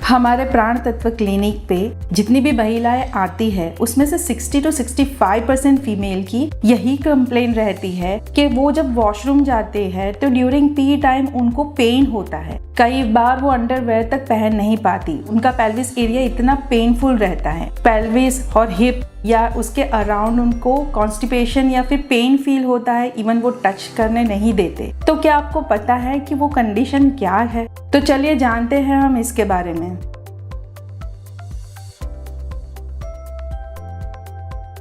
हमारे प्राण तत्व क्लिनिक पे जितनी भी महिलाएं आती है उसमें से 60 to 65% फीमेल की यही कंप्लेन रहती है कि वो जब वॉशरूम जाते हैं तो ड्यूरिंग पी टाइम उनको पेन होता है। कई बार वो अंडरवेयर तक पहन नहीं पाती, उनका पेल्विस एरिया इतना पेनफुल रहता है। पेल्विस और हिप या उसके अराउंड उनको कॉन्स्टिपेशन या फिर पेन फील होता है, इवन वो टच करने नहीं देते। तो क्या आपको पता है कि वो कंडीशन क्या है? तो चलिए जानते हैं हम इसके बारे में।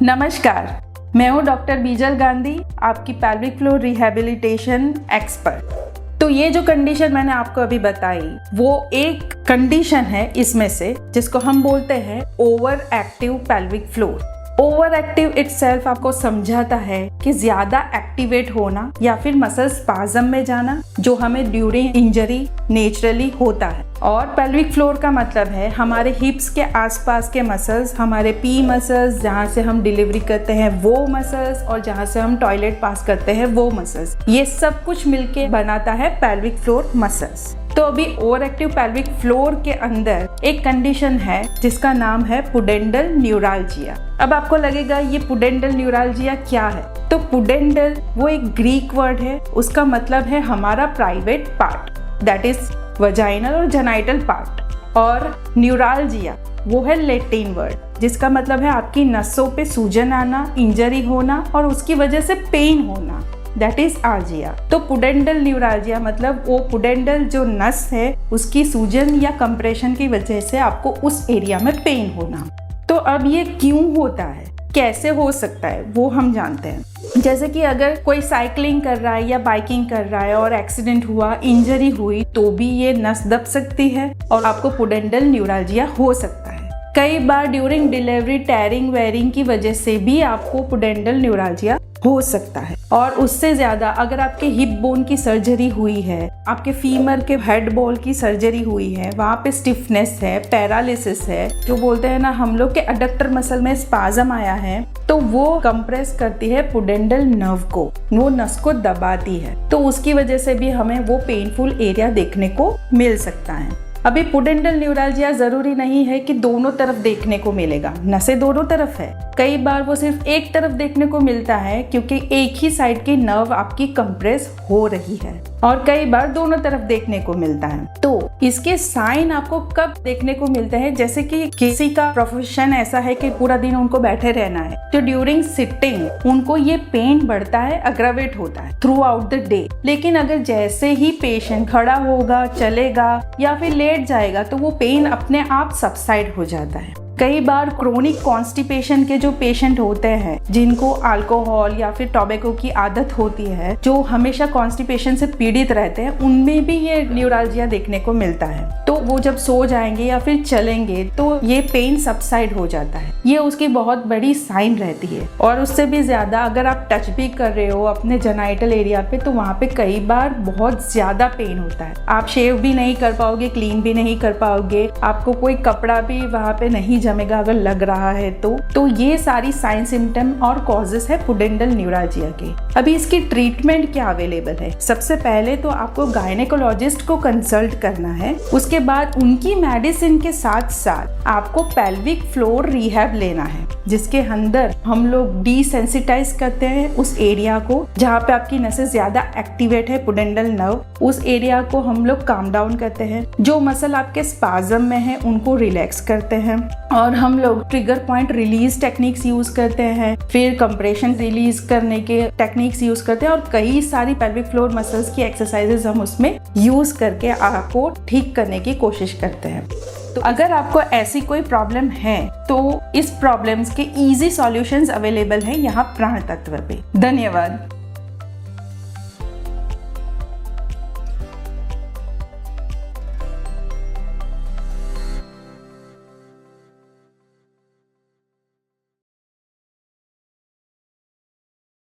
नमस्कार, मैं हूँ डॉक्टर बीजल गांधी, आपकी पेल्विक फ्लोर रिहैबिलिटेशन एक्सपर्ट। तो ये जो कंडीशन मैंने आपको अभी बताई वो एक कंडीशन है इसमें से जिसको हम बोलते हैं over active pelvic floor. Over active itself आपको समझाता है कि ज्यादा एक्टिवेट होना या फिर मसल स्पाज्म में जाना जो हमें ड्यूरिंग इंजरी नेचुरली होता है। और पेल्विक फ्लोर का मतलब है हमारे हिप्स के आसपास के मसल्स, हमारे पी मसल्स, जहाँ से हम डिलीवरी करते हैं वो मसल्स, और जहाँ से हम टॉयलेट पास करते हैं वो मसल्स। ये सब कुछ मिलके बनाता है पेल्विक फ्लोर मसल्स। तो अभी ओवर एक्टिव पेल्विक फ्लोर के अंदर एक कंडीशन है जिसका नाम है पुडेंडल न्यूराल्जिया। अब आपको लगेगा ये पुडेंडल न्यूराल्जिया क्या है? तो पुडेंडल वो एक ग्रीक वर्ड है, उसका मतलब है हमारा private part, that is vaginal और जेनाइटल पार्ट। और न्यूराल्जिया वो है लैटिन वर्ड जिसका मतलब है आपकी नसों पे सूजन आना, इंजरी होना और उसकी वजह से पेन होना, दैट इज आर्जिया। तो पुडेंडल न्यूराल्जिया मतलब वो पुडेंडल जो नस है उसकी सूजन या कंप्रेशन की वजह से आपको उस एरिया में पेन होना। तो अब ये क्यों होता है, कैसे हो सकता है, वो हम जानते हैं। जैसे कि अगर कोई साइकिलिंग कर रहा है या बाइकिंग कर रहा है और एक्सीडेंट हुआ, इंजरी हुई, तो भी ये नस दब सकती है और आपको पुडेंडल न्यूराल्जिया हो सकता है। कई बार ड्यूरिंग डिलीवरी टेयरिंग वेयरिंग की वजह से भी आपको पुडेंडल न्यूराल्जिया हो सकता है। और उससे ज्यादा अगर आपके हिप बोन की सर्जरी हुई है, आपके फीमर के हेड बॉल की सर्जरी हुई है, वहाँ पे स्टिफनेस है, पैरालिसिस है, जो बोलते हैं ना हम लोग के अडक्टर मसल में स्पाज्म आया है, तो वो कंप्रेस करती है पुडेंडल नर्व को, वो नस को दबाती है। तो उसकी वजह से भी हमें वो पेनफुल एरिया देखने को मिल सकता है। अभी पुडेंडल न्यूराल्जिया जरूरी नहीं है कि दोनों तरफ देखने को मिलेगा, नसें दोनों तरफ है। कई बार वो सिर्फ एक तरफ देखने को मिलता है क्योंकि एक ही साइड की नर्व आपकी कंप्रेस हो रही है, और कई बार दोनों तरफ देखने को मिलता है। तो इसके साइन आपको कब देखने को मिलते हैं? जैसे कि किसी का प्रोफेशन ऐसा है कि पूरा दिन उनको बैठे रहना है, तो ड्यूरिंग सिटिंग उनको ये पेन बढ़ता है, अग्रावेट होता है थ्रू आउट द डे। लेकिन अगर जैसे ही पेशेंट खड़ा होगा, चलेगा या फिर लेट जाएगा तो वो पेन अपने आप सबसाइड हो जाता है। कई बार क्रोनिक कॉन्स्टिपेशन के जो पेशेंट होते हैं, जिनको अल्कोहल या फिर टोबैको की आदत होती है, जो हमेशा कॉन्स्टिपेशन से पीड़ित रहते हैं, उनमें भी ये न्यूराल्जिया देखने को मिलता है। तो वो जब सो जाएंगे या फिर चलेंगे तो ये पेन सबसाइड हो जाता है। ये उसकी बहुत बड़ी साइन रहती है। और उससे भी ज्यादा अगर आप टच भी कर रहे हो अपने जेनाइटल एरिया पे, तो वहाँ पे कई बार बहुत ज्यादा पेन होता है। आप शेव भी नहीं कर पाओगे, क्लीन भी नहीं कर पाओगे, आपको कोई कपड़ा भी वहाँ पे नहीं जमेगा अगर लग रहा है तो ये सारी साइन सिम्टम और कॉजेस है पुडेंडल न्यूराल्जिया के। अभी इसकी ट्रीटमेंट क्या अवेलेबल है? सबसे पहले तो आपको गायनेकोलॉजिस्ट को कंसल्ट करना है। उसके बाद उनकी मेडिसिन के साथ साथ आपको पेल्विक फ्लोर रिहैब लेना है, जिसके अंदर हम लोग डिसेंसिटाइज करते हैं उस एरिया को जहाँ पे आपकी नसें ज्यादा एक्टिवेट है, पुडेंडल नर्व, उस एरिया को हम लोग काम डाउन करते हैं। जो मसल आपके स्पाज्म में है उनको रिलैक्स करते हैं, और हम लोग trigger point release techniques use करते हैं, फिर कंप्रेशन रिलीज करने के टेक्निक्स यूज करते हैं, और कई सारी पेल्विक फ्लोर मसल्स की एक्सरसाइजेस हम उसमें यूज करके आपको ठीक करने की कोशिश करते हैं। तो अगर आपको ऐसी कोई प्रॉब्लम है तो इस प्रॉब्लम्स के इजी सॉल्यूशंस अवेलेबल है यहाँ प्राण तत्व पे। धन्यवाद।